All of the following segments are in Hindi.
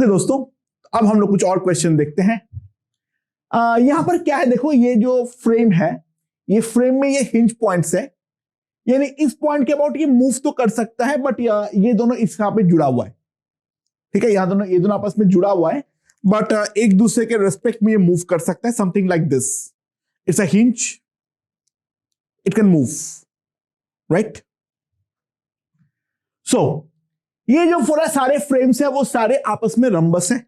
ओके दोस्तों, अब हम लोग कुछ और क्वेश्चन देखते हैं। यहां पर क्या है, देखो ये जो फ्रेम है, ये फ्रेम में ये हिंज पॉइंट्स है, यानी इस पॉइंट के अबाउट ये मूव तो कर सकता है, बट ये दोनों इस यहां पे जुड़ा हुआ है। ठीक है, ये दोनों आपस में जुड़ा हुआ है, बट एक दूसरे के रेस्पेक्ट में ये मूव कर सकता है, something like this. It's a hinge, it can move, right. So ये जो पूरा सारे फ्रेम्स है वो सारे आपस में रंबस है,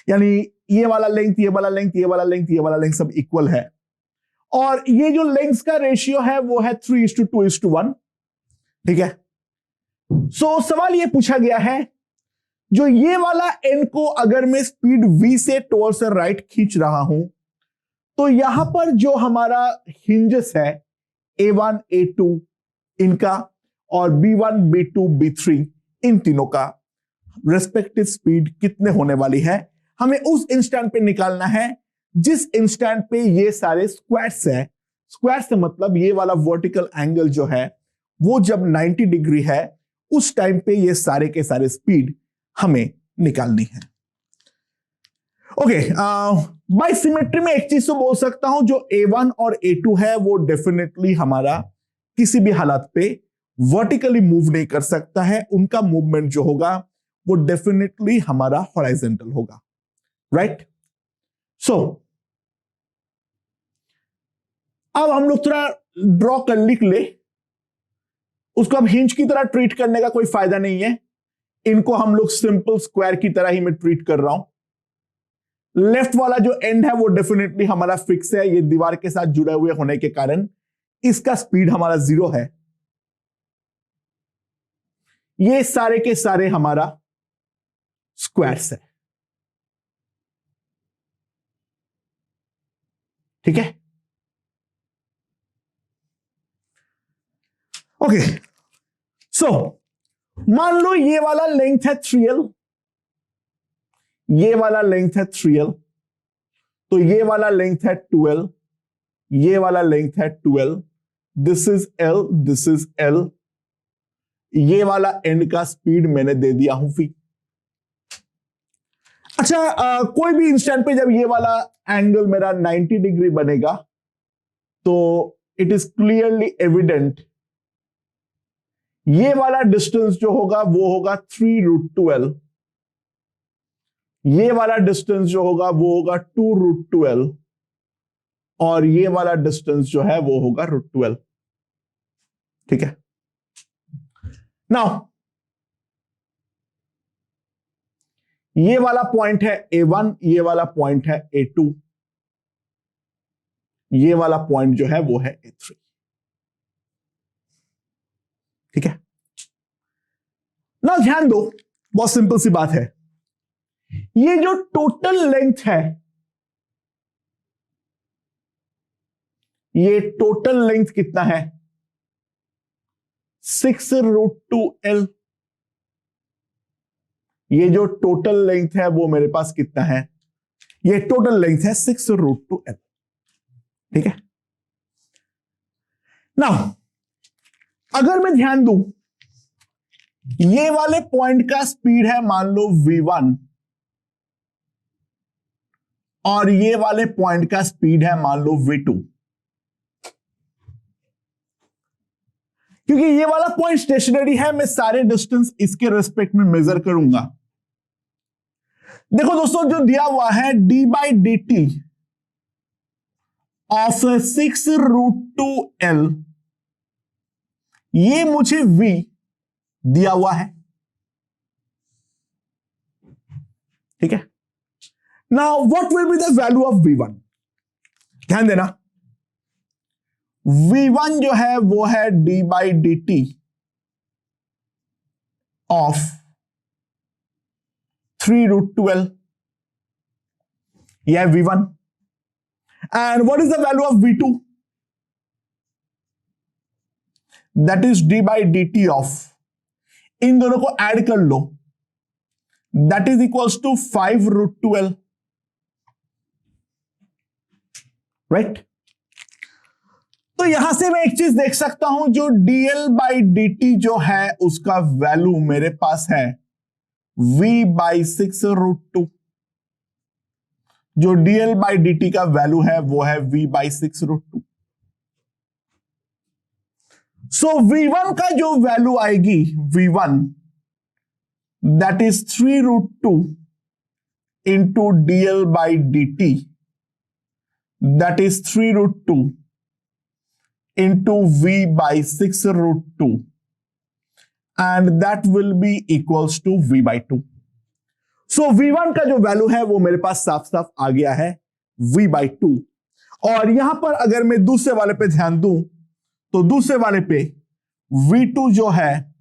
यानी ये वाला लेंथ, ये वाला लेंथ, ये वाला लेंथ, ये वाला लेंथ सब इक्वल है, और ये जो लेंथ का रेशियो है वो है 3:2:1। ठीक है, सो सवाल ये पूछा गया है, जो ये वाला एन को अगर मैं स्पीड v से टुवर्ड्स राइट खींच रहा हूं, तो यहां पर जो हमारा हिंजेस है A1 A2 इनका, और B1 B2 B3 इन तीनों का रेस्पेक्टिव स्पीड कितने होने वाली है, हमें उस इंस्टेंट पे निकालना है जिस इंस्टेंट पे ये सारे स्क्वायर्स है। स्क्वायर से मतलब ये वाला वर्टिकल एंगल जो है वो जब 90 डिग्री है, उस टाइम पे ये सारे के सारे स्पीड हमें निकालनी है। ओके, बाय सिमेट्री में एक चीज तो बोल सकता हूं, जो A1 और A2 है वो डेफिनेटली हमारा किसी भी हालत पे वर्टिकली मूव नहीं कर सकता है, उनका मूवमेंट जो होगा वो डेफिनेटली हमारा हॉरिजॉन्टल होगा, राइट। सो अब हम लोग थोड़ा ड्रॉ कर लिख ले, उसको अब हिंज की तरह ट्रीट करने का कोई फायदा नहीं है, इनको हम लोग सिंपल स्क्वायर की तरह ही मैं ट्रीट कर रहा हूं। लेफ्ट वाला जो एंड है वो डेफिनेटली हमारा फिक्स है, ये दीवार के साथ जुड़े हुए होने के कारण इसका स्पीड हमारा 0 है। ये सारे के सारे हमारा स्क्वायर्स है, ठीक है। ओके, सो मान लो ये वाला लेंथ है 3L, ये वाला लेंथ है 3L, तो ये वाला लेंथ है 2L, ये वाला लेंथ है 2L, this is L, this is L, ये वाला एंड का स्पीड मैंने दे दिया हूं v। अच्छा, कोई भी इंस्टेंट पे जब ये वाला एंगल मेरा 90 डिग्री बनेगा, तो इट इज क्लियरली एविडेंट ये वाला डिस्टेंस जो होगा वो होगा 3√2L, ये वाला डिस्टेंस जो होगा वो होगा 2√2L, और ये वाला डिस्टेंस जो है वो होगा √2L। ठीक है, नाउ ये वाला पॉइंट है A1, ये वाला पॉइंट है A2, ये वाला पॉइंट जो है वो है A3। ठीक है, ना ध्यान दो, बहुत सिंपल सी बात है, ये जो टोटल लेंथ है, ये टोटल लेंथ कितना है 6√2L। ये जो टोटल लेंथ है वो मेरे पास कितना है, ये टोटल लेंथ है 6√2L। ठीक है, ना अगर मैं ध्यान दूं, ये वाले पॉइंट का स्पीड है मान लो v1, और ये वाले पॉइंट का स्पीड है मान लो v2, क्योंकि ये वाला पॉइंट स्टेशनरी है, मैं सारे डिस्टेंस इसके रेस्पेक्ट में मेजर करूंगा। देखो दोस्तों, जो दिया हुआ है d/dt ऑफ 6√2L, ये मुझे v दिया हुआ है। ठीक है, now what will be the value of v1? ध्यान देना, v1 जो है वो है d/dt ऑफ 3√2L, यह है v1। And what is the value of v2? That is d/dt of, इन दोनों को ऐड कर लो, that is equals to 5√2L, right. तो यहां से मैं एक चीज देख सकता हूं, जो dl/dt जो है उसका वैल्यू मेरे पास है v/6√2। जो dl/dt का वैल्यू है वो है v/6√2। सो v1 का जो वैल्यू आएगी, v1 that is 3√2 into dl/dt, that is 3√2 into v/6√2, and that will be equals to v/2। सो v1 का जो वैल्यू है वो मेरे पास साफ साफ आ गया है v/2। और यहां पर अगर मैं दूसरे वाले पे ध्यान दूं तो दूसरे वाले पे v2 जो है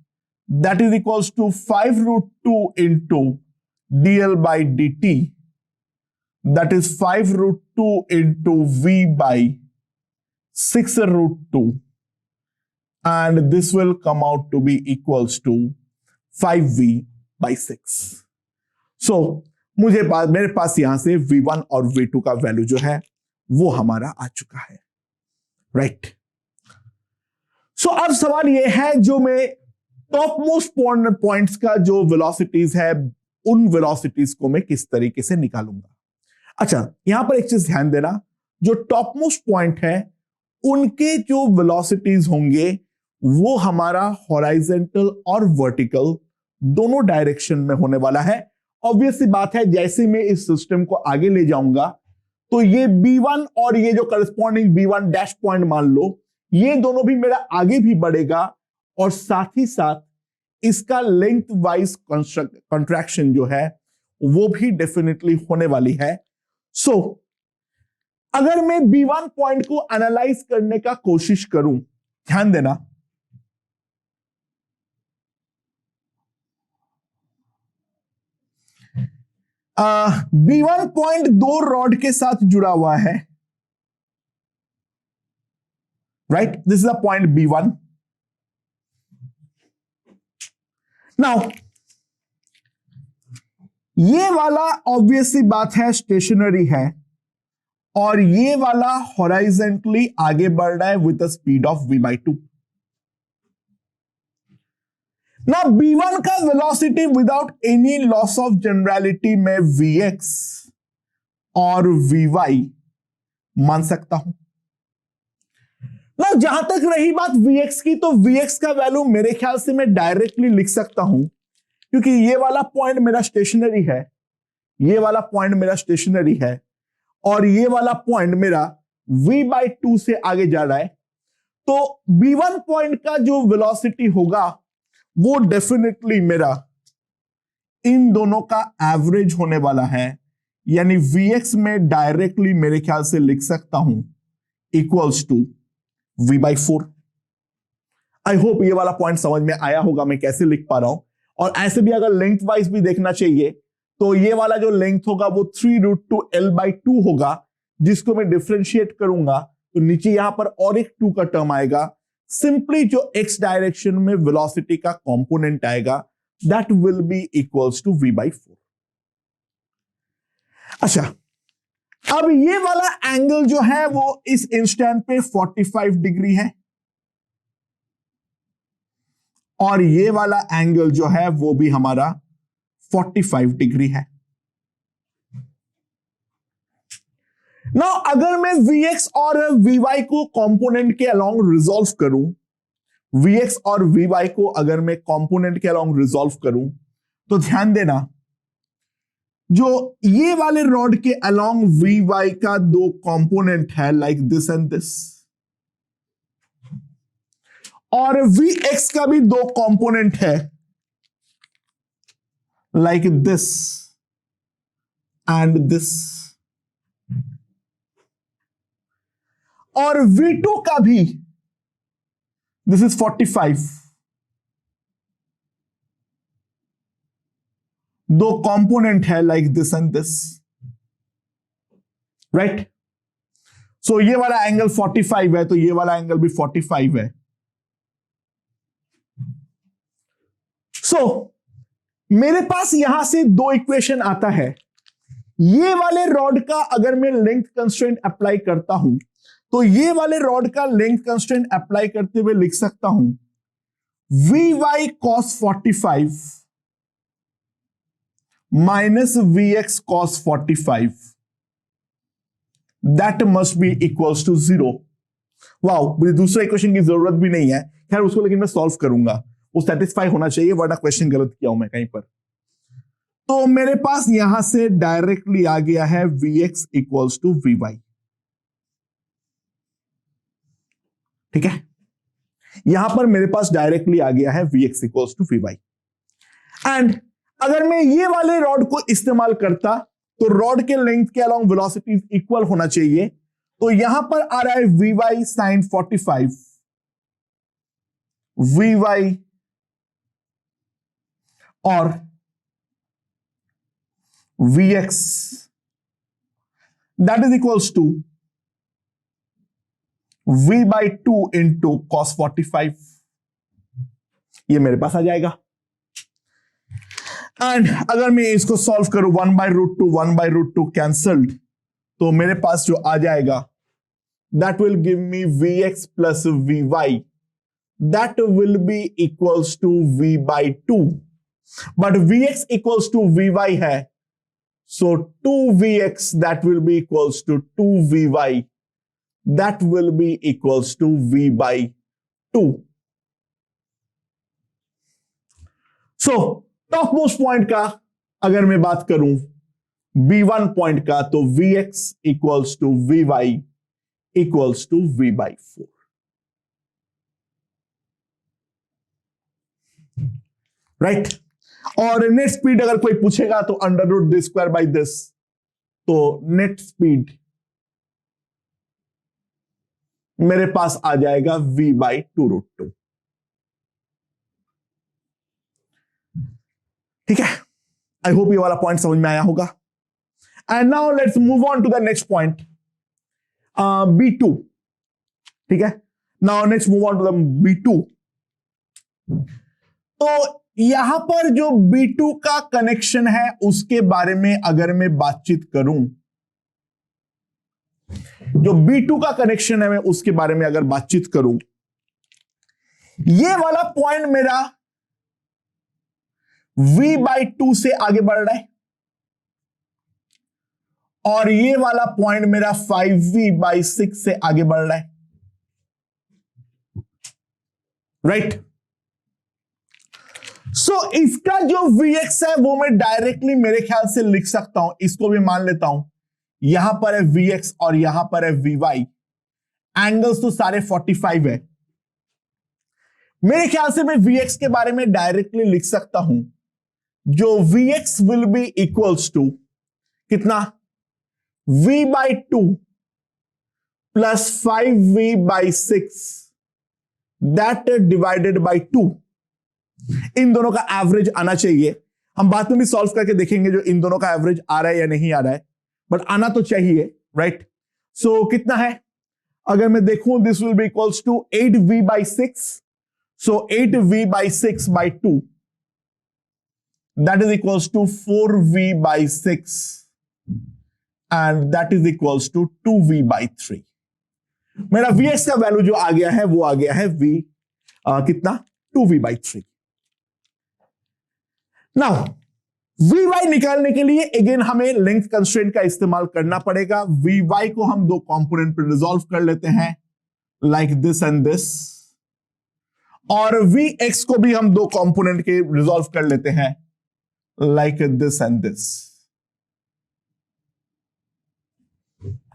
that is equals to 5√2 into dl/dt, that is 5√2 into v/6√2, and this will come out to be equals to 5v/6। सो मेरे पास यहां से v1 और v2 का वैल्यू जो है वो हमारा आ चुका है, राइट। सो अब सवाल ये है, जो मैं टॉप मोस्ट पॉइंट्स का जो वेलोसिटीज है उन वेलोसिटीज को मैं किस तरीके से निकालूंगा। अच्छा, यहां पर एक चीज ध्यान देना, जो टॉप मोस्ट पॉइंट है उनके जो वेलोसिटीज होंगे वो हमारा हॉराइजेंटल और वर्टिकल दोनों डायरेक्शन में होने वाला है। ऑब्वियस सी बात है, जैसे मैं इस सिस्टम को आगे ले जाऊंगा तो ये b1 और ये जो करस्पॉन्डिंग b1 डैश पॉइंट मान लो, ये दोनों भी मेरा आगे भी बढ़ेगा और साथ ही साथ इसका लेंथ वाइज कॉन्ट्रैक्शन जो है वो भी डेफिनेटली होने वाली है। सो अगर मैं b1 पॉइंट को एनालाइज करने का कोशिश करूं, ध्यान देना, b1 पॉइंट दो रॉड के साथ जुड़ा हुआ है, right. This is a point b1। Now ये वाला ऑब्वियसली बात है स्टेशनरी है और ये वाला हॉराइजेंटली आगे बढ़ रहा है with the speed of v/2। Now b1 का velocity without any loss of generality में vx और vy मान सकता हूं। नाउ जहां तक रही बात vx की, तो vx का वैल्यू मेरे ख्याल से मैं डायरेक्टली लिख सकता हूं, क्योंकि ये वाला पॉइंट मेरा स्टेशनरी है, ये वाला पॉइंट मेरा स्टेशनरी है और ये वाला पॉइंट मेरा v/2 से आगे जा रहा है। तो b1 पॉइंट का जो वेलोसिटी होगा वो डेफिनेटली मेरा इन दोनों का एवरेज होने वाला है, यानी vx में डायरेक्टली मेरे ख्याल से लिख सकता हूं equals to v/4। I hope ये वाला पॉइंट समझ में आया होगा मैं कैसे लिख पा रहा हूं। और ऐसे भी अगर लेंथ वाइज भी देखना चाहिए तो ये वाला जो लेंथ होगा वो 3√2 l/2 होगा, जिसको मैं डिफरेंशिएट करूंगा तो नीचे यहां पर और एक 2 का टर्म आएगा। सिंपली जो x डायरेक्शन में वेलोसिटी का कंपोनेंट आएगा that will be equals to v/4। अच्छा, अब ये वाला एंगल जो है वो इस इंस्टेंट पे 45 डिग्री है और ये वाला एंगल जो है वो भी हमारा 45 डिग्री है। नाउ अगर मैं vx और vy को कंपोनेंट के अलोंग रिजॉल्व करूं, vx और vy को अगर मैं कंपोनेंट के अलोंग रिजॉल्व करूं तो ध्यान देना, जो ये वाले रॉड के अलोंग vy का दो कंपोनेंट है लाइक दिस एंड दिस, और vx का भी दो कंपोनेंट है लाइक दिस एंड दिस, और v2 का भी दिस इज 45, दो कंपोनेंट है like this and this, right. So ये वाला एंगल 45 है तो ये वाला एंगल भी 45 है। सो मेरे पास यहां से दो इक्वेशन आता है। ये वाले रॉड का अगर मैं लेंथ कंस्ट्रेंट अप्लाई करता हूं तो ये वाले रॉड का लेंथ कंस्ट्रेंट अप्लाई करते हुए लिख सकता हूं vy cos 45 minus v x cos 45 that must be equals to 0। Wow, मुझे दूसरे इक्वेशन की जरूरत भी नहीं है, खैर उसको लेकिन मैं सॉल्व करूंगा, वो सेटिस्फाई होना चाहिए, वरना क्वेश्चन गलत किया हूं मैं कहीं पर। तो मेरे पास यहां से डायरेक्टली आ गया है v x equals to v y. ठीक है, यहां पर मेरे पास डायरेक्टली आ गया है v x equals to v y. And अगर मैं ये वाले रॉड को इस्तेमाल करता तो रॉड के लेंथ के अलोंग वेलोसिटीज इक्वल होना चाहिए। तो यहां पर आ रहा है V Y sine 45, V Y और V X that is equals to v by 2 into cos 45। ये मेरे पास आ जाएगा। एंड अगर मैं इसको सॉल्व करूं 1/√2 कैंसल्ड, तो मेरे पास जो आ जाएगा that will give me v x plus v y that will be equals to v by 2, but v x equals to v y है, so 2vx that will be equals to 2vy that will be equals to v by 2. So top most point का अगर मैं बात करूं b1 पॉइंट का, तो vx equals to vy equals to v by 4। Right, और नेट स्पीड अगर कोई पूछेगा तो √d² बाई दिस, तो नेट स्पीड मेरे पास आ जाएगा v बाई 2√2। ठीक है, आई होप ये वाला पॉइंट समझ में आया होगा। And now let's move on to the next point b2। ठीक है, now let's move on to the b2। तो यहां पर जो b2 का कनेक्शन है उसके बारे में अगर मैं बातचीत करूं, जो B2 का कनेक्शन है मैं उसके बारे में अगर बातचीत करूं, ये वाला पॉइंट मेरा V बाई 2 से आगे बढ़ रहा है और ये वाला पॉइंट मेरा 5V बाई 6 से आगे बढ़ रहा है। राइट, सो इसका जो Vx है वो मैं डायरेक्टली मेरे ख्याल से लिख सकता हूं, इसको भी मान लेता हूं। यहां पर है Vx और यहां पर है Vy, एंगल्स तो सारे 45 है। मेरे ख्याल से मैं Vx के बारे में डायरेक्टली लिख सकता हूं, जो Vx will be equals to कितना, V by 2 plus 5V by 6 that divided by 2। इन दोनों का एवरेज आना चाहिए, हम बाद में भी सॉल्व करके देखेंगे जो इन दोनों का एवरेज आ रहा है या नहीं आ रहा है, बट आना तो चाहिए। राइट, सो कितना है, अगर मैं देखूं this will be equals to 8V by 6, so 8V by 6 by 2 that is equals to 4V by 6 and that is equals to 2V by 3। मेरा Vx का वैल्यू जो आ गया है वो आ गया है कितना, 2V बाई 3। नाउ Vy निकालने के लिए अगेन हमें लेंथ कंस्ट्रेंट का इस्तेमाल करना पड़ेगा। Vy को हम दो कंपोनेंट पर रिजॉल्व कर लेते हैं, लाइक दिस एंड दिस, और Vx को भी हम दो कंपोनेंट के रिजॉल्व कर लेते हैं, लाइक दिस एंड दिस।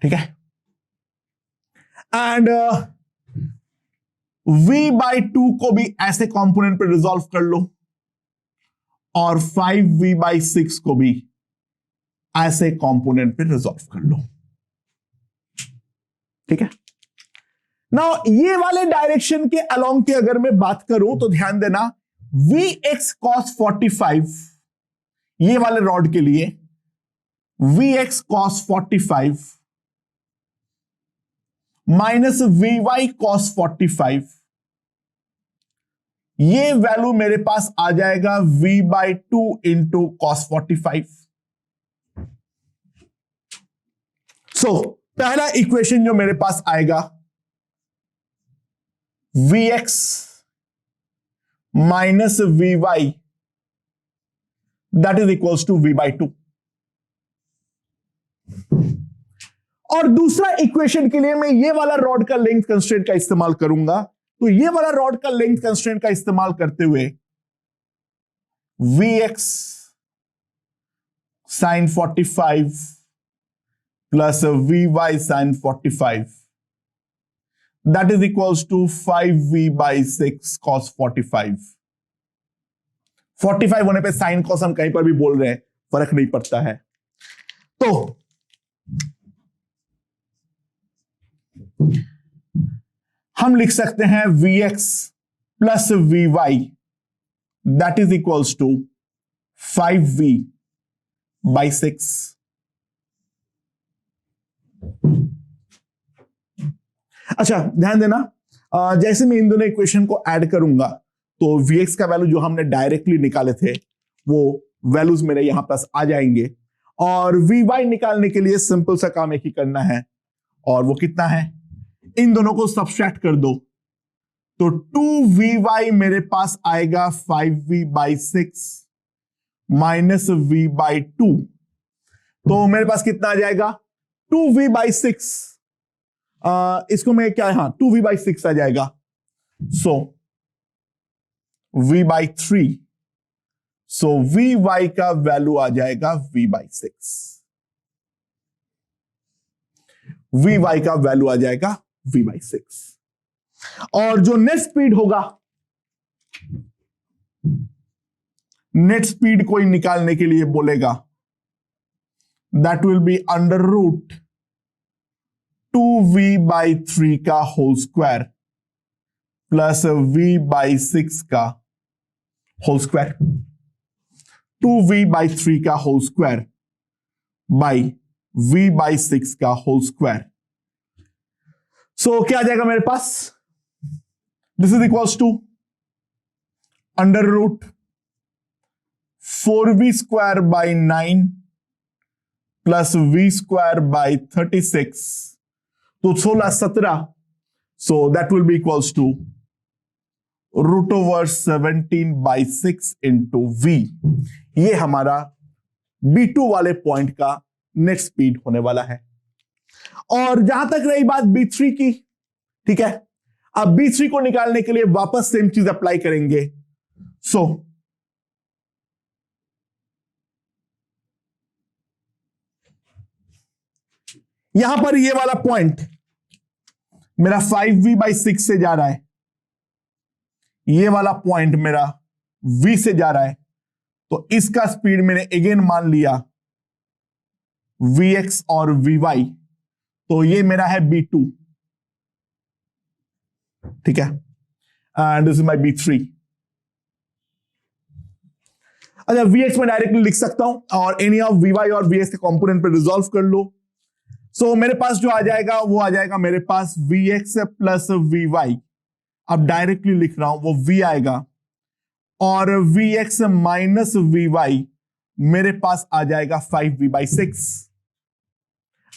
ठीक है, एंड V बाई 2 को भी ऐसे कंपोनेंट पर रिजॉल्व कर लो, और 5V बाई 6 को भी ऐसे कंपोनेंट पे रिजॉल्व कर लो। ठीक है, नाउ ये वाले डायरेक्शन के अलोंग की अगर मैं बात करूं तो ध्यान देना, Vx cos 45 ये वाले रॉड के लिए Vx cos 45 minus Vy cos 45, ये वैल्यू मेरे पास आ जाएगा V by 2 into cos 45। So पहला इक्वेशन जो मेरे पास आएगा, Vx minus Vy that is equals to v/2। और दूसरा इक्वेशन के लिए मैं ये वाला रॉड का लेंथ कंस्ट्रेंट का इस्तेमाल करूंगा। तो ये वाला रॉड का लेंथ कंस्ट्रेंट का इस्तेमाल करते हुए Vx sin 45 plus Vy sin 45 that is equals to 5v/6 cos 45। 45 होने पे साइन कॉस हम कहीं पर भी बोल रहे हैं, फर्क नहीं पड़ता है। तो हम लिख सकते हैं Vx plus Vy that is equals to 5v/6। अच्छा ध्यान देना, जैसे मैं इन दोनों इक्वेशन को ऐड करूंगा तो Vx का वैल्यू जो हमने डायरेक्टली निकाले थे वो वैल्यूज मेरे यहां पास आ जाएंगे, और Vy निकालने के लिए सिंपल सा काम एक ही करना है, और वो कितना है, इन दोनों को सब्सट्रैक्ट कर दो। तो 2Vy मेरे पास आएगा 5v/6 माइनस v/2। तो मेरे पास कितना आ जाएगा 2v/6, इसको मैं क्या, हाँ 2v/6 आ जाएगा। सो v/3, सो Vy का वैल्यू आ जाएगा v/6। Vy का वैल्यू आ जाएगा v/6। और जो नेट स्पीड होगा, नेट स्पीड कोई निकालने के लिए बोलेगा, that will be under root 2v/3 का होल स्क्वायर प्लस v/6 का होल स्क्वायर। 2v/3 का होल स्क्वायर बाई v/6 का होल स्क्वायर। सो क्या आ जाएगा मेरे पास, this is equals to under root 4v² 9 plus v² 36, तो 16 17, so that will be equals to √17/6 into v। ये हमारा B2 वाले पॉइंट का नेट स्पीड होने वाला है। और जहां तक रही बात B3 की, ठीक है, अब B3 को निकालने के लिए वापस सेम चीज अप्लाई करेंगे। सो यहां पर ये वाला पॉइंट मेरा 5v/6 से जा रहा है, ये वाला पॉइंट मेरा v से जा रहा है, तो इसका स्पीड मैंने अगेन मान लिया Vx और Vy, तो ये मेरा है B2, ठीक है, and this is my B3। अच्छा Vx में डायरेक्टली लिख सकता हूं, और एनी ऑफ Vy और Vx के कंपोनेंट पे रिजॉल्व कर लो। सो मेरे पास जो आ जाएगा वो आ जाएगा मेरे पास Vx प्लस Vy, अब डायरेक्टली लिख रहा हूं, वो V आएगा, और Vx माइनस Vy मेरे पास आ जाएगा 5v/6।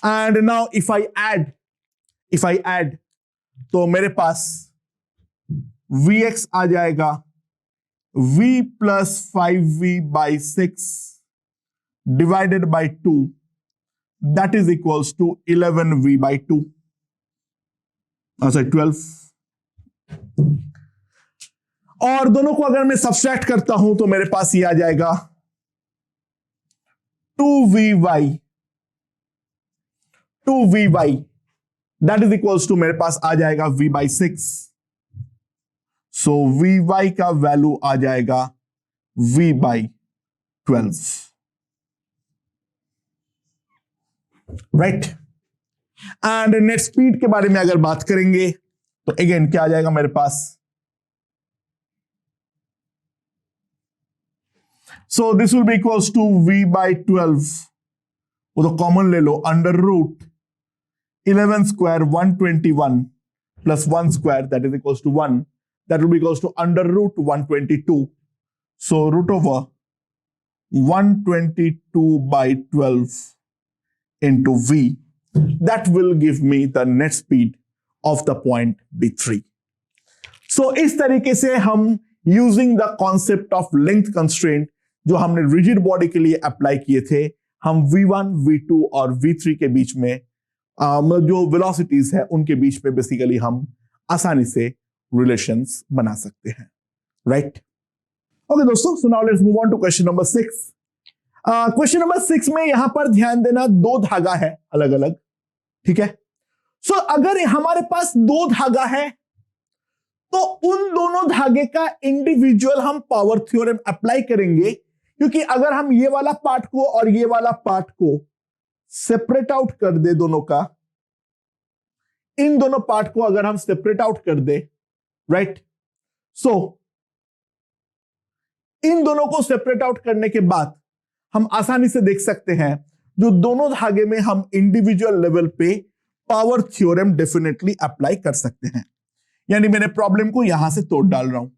And now if I add तो मेरे पास Vx आ जाएगा v plus 5v/6 divided by 2, that is equals to 11v/2, sorry 12। और दोनों को अगर मैं सब्सट्रैक्ट करता हूं तो मेरे पास ये आ जाएगा 2vy that is equals to मेरे पास आ जाएगा v/6। सो Vy का वैल्यू आ जाएगा v/12, right. And net speed के बारे में अगर बात करेंगे तो अगेन क्या आ जाएगा मेरे पास, so this will be equals to v/12, वो तो कॉमन ले लो, under root 11² 121 plus 1² that is equals to 1, that will be equals to under root 122. So root over 122/12 into v, that will give me the net speed of the point B3. So इस तरीके से हम using the concept of length constraint जो हमने रिजिड बॉडी के लिए अप्लाई किए थे, हम V1, V2 और V3 के बीच में जो वेलोसिटीज है उनके बीच में बेसिकली हम आसानी से रिलेशंस बना सकते हैं, राइट? ओके दोस्तों, so now let's move on to question number 6। Question number 6 में यहां पर ध्यान देना, दो धागा है अलग अलग, ठीक है? सो अगर हमारे पास दो धागा है तो उन दोनों धागे का इंडिविजुअल हम पावर थ्योरम अप्लाई करेंगे, क्योंकि अगर हम ये वाला पार्ट को और ये वाला पार्ट को सेपरेट आउट कर दे, दोनों का, इन दोनों पार्ट को अगर हम सेपरेट आउट कर दे, राइट? सो इन दोनों को सेपरेट आउट करने के बाद हम आसानी से देख सकते हैं जो दोनों धागे में हम इंडिविजुअल लेवल पे पावर थ्योरम डेफिनेटली अप्लाई कर सकते हैं। यानी मैंने प्रॉब्लम को यहां से तोड़ डाल रहा हूं,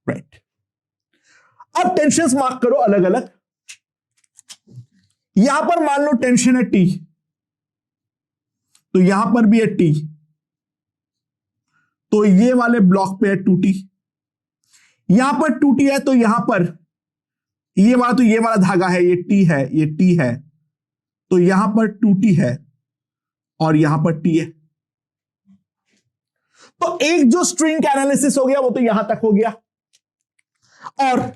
राइट? अब टेंशंस मार्क करो अलग अलग। यहां पर मान लो टेंशन है T, तो यहां पर भी है T, तो ये वाले ब्लॉक पे है 2T। यहां पर 2T है तो यहां पर ये वाला, तो ये वाला धागा है, ये T है, ये T है, तो यहां पर 2T है और यहां पर T है। तो एक जो स्ट्रिंग का एनालिसिस हो गया वो तो यहां तक हो गया। और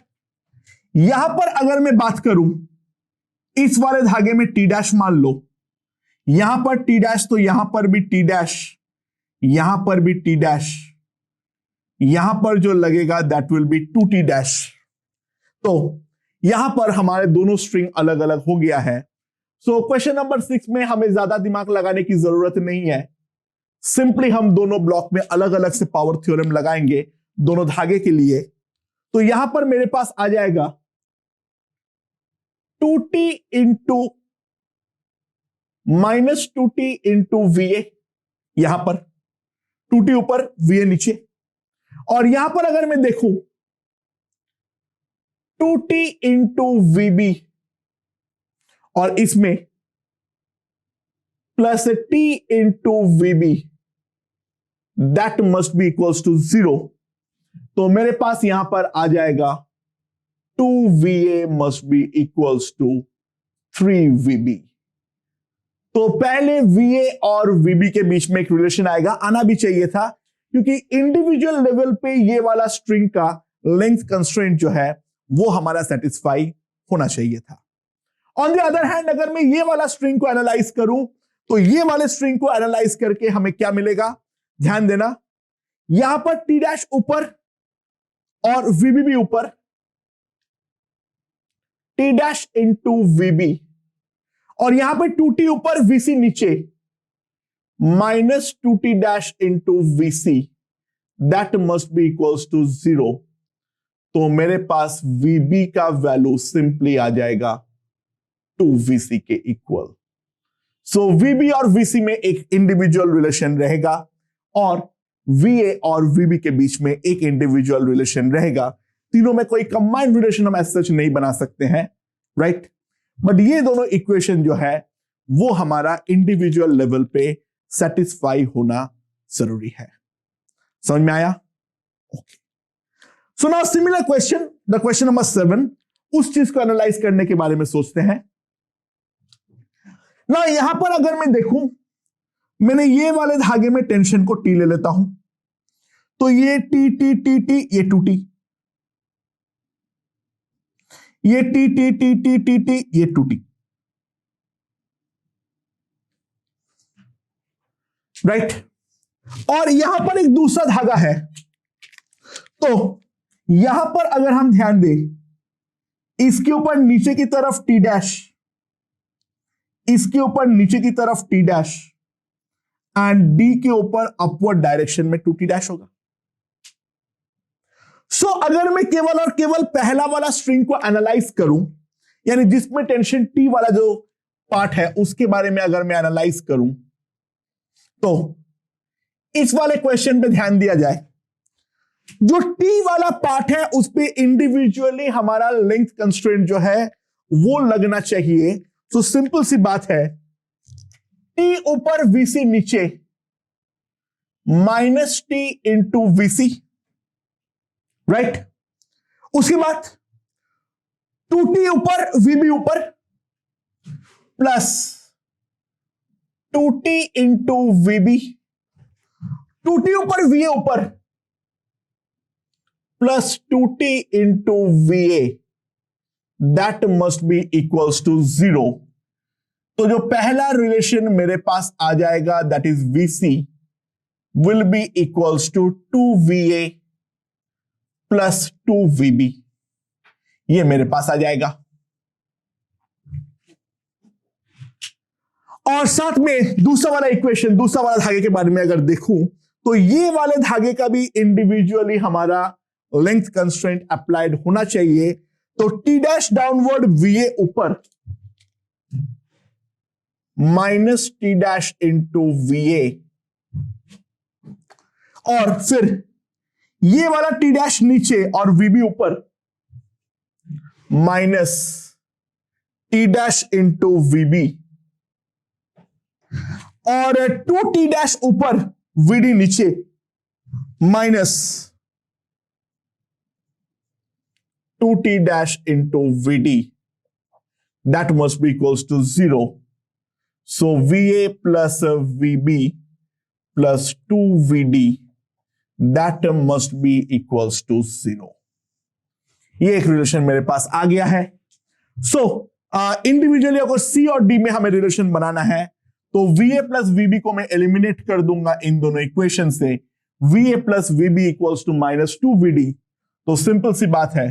यहां पर अगर मैं बात करूं, इस वाले धागे में T डैश मान लो, यहां पर T डैश, तो यहां पर भी T डैश, यहां पर भी T डैश, यहां पर जो लगेगा that will B 2T dash. तो यहां पर हमारे दोनों स्ट्रिंग अलग अलग हो गया है। सो क्वेश्चन नंबर 6 में हमें ज्यादा दिमाग लगाने की जरूरत नहीं है, सिंपली हम दोनों ब्लॉक में अलग अलग से पावर थ्योरम लगाएंगे दोनों धागे के लिए। तो यहां पर मेरे पास आ जाएगा 2T into minus 2T into VA, यहां पर 2T ऊपर VA नीचे। और यहां पर अगर मैं देखूं 2T इंटू VB और इसमें plus T into VB, that must be equals to 0। तो मेरे पास यहां पर आ जाएगा 2VA must be equals to 3VB। तो पहले VA और VB के बीच में एक रिलेशन आएगा, आना भी चाहिए था, क्योंकि इंडिविजुअल लेवल पे ये वाला स्ट्रिंग का लेंथ कंस्ट्रेंट जो है वो हमारा सेटिस्फाई होना चाहिए था। ऑन द अदर हैंड अगर मैं ये वाला स्ट्रिंग को एनालाइज करूं तो ये वाले स्ट्रिंग को एनालाइज करके हमें क्या मिलेगा, ध्यान देना, यहां पर T डैश ऊपर और VB भी ऊपर, T डैश इंटू VB, और यहां पर 2T ऊपर VC नीचे, minus 2T dash into VC, that must be equals to 0। तो मेरे पास VB का वैल्यू सिंपली आ जाएगा 2VC के इक्वल। सो VB और VC में एक इंडिविजुअल रिलेशन रहेगा और VA और VB के बीच में एक इंडिविजुअल रिलेशन रहेगा। तीनों में कोई कंबाइंड रिलेशन हम ऐसे सच नहीं बना सकते हैं, राइट? बट ये दोनों इक्वेशन जो है वो हमारा इंडिविजुअल लेवल पे सेटिस्फाई होना जरूरी है। समझ में आया? Okay. So now similar question, the question number 7, उस चीज को एनालाइज करने के बारे में सोचते हैं ना। यहां पर अगर मैं देखूं, मैंने ये वाले धागे में टेंशन को T ले लेता हूं, तो ये T T T T, ये 2T, ये T T T T T T, ये 2T, राइट? और यहां पर एक दूसरा धागा है, तो यहां पर अगर हम ध्यान दें, इसके ऊपर नीचे की तरफ T डैश, इसके ऊपर नीचे की तरफ T डैश, एंड D के ऊपर अपवर्ड डायरेक्शन में 2T डैश होगा। सो अगर मैं केवल और केवल पहला वाला स्ट्रिंग को एनालाइज करूं, यानी जिसमें टेंशन T वाला जो पार्ट है उसके बारे में अगर मैं एनालाइज करूं, तो इस वाले क्वेश्चन पे ध्यान दिया जाए, जो T वाला पार्ट है उस पे इंडिविजुअली हमारा लेंथ कंस्ट्रेंट जो है वो लगना चाहिए। तो सिंपल सी बात है, T ऊपर VC नीचे, minus T into VC, right. उसके बाद 2t ऊपर VB ऊपर plus 2t into VB, 2t ऊपर VA ऊपर plus 2t into VA, that must be equals to 0। तो जो पहला रिलेशन मेरे पास आ जाएगा that is VC will be equals to 2VA plus 2VB, ये मेरे पास आ जाएगा। और साथ में दूसरा वाला इक्वेशन, दूसरा वाला धागे के बारे में अगर देखूं तो ये वाले धागे का भी इंडिविजुअली हमारा लेंथ कंस्ट्रेंट अप्लाइड होना चाहिए। तो T डैश डाउनवर्ड VA ऊपर minus T dash into VA, और फिर ये वाला T डैश नीचे और VB ऊपर minus T dash into VB, और 2T डैश ऊपर VD नीचे minus 2T dash into VD, that must be equals to 0। So VA plus VB plus 2VD, that must be equals to 0। ये एक रिलेशन मेरे पास आ गया है। सो इंडिविजुअली अगर C और D में हमें रिलेशन बनाना है तो VA प्लस VB को मैं एलिमिनेट कर दूंगा इन दोनों इक्वेशन से। VA plus VB equals to minus 2VD, तो सिंपल सी बात है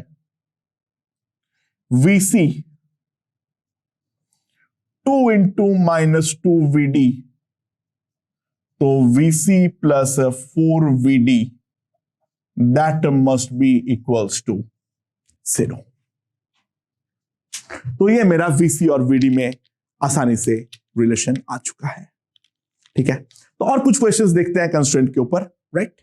VC 2 इंटू माइनस 2VD, तो VC plus 4VD, that must be equals to 0। तो ये मेरा VC और VD में आसानी से रिलेशन आ चुका है। ठीक है, तो और कुछ क्वेश्चंस देखते हैं कंस्ट्रेंट के ऊपर, राइट।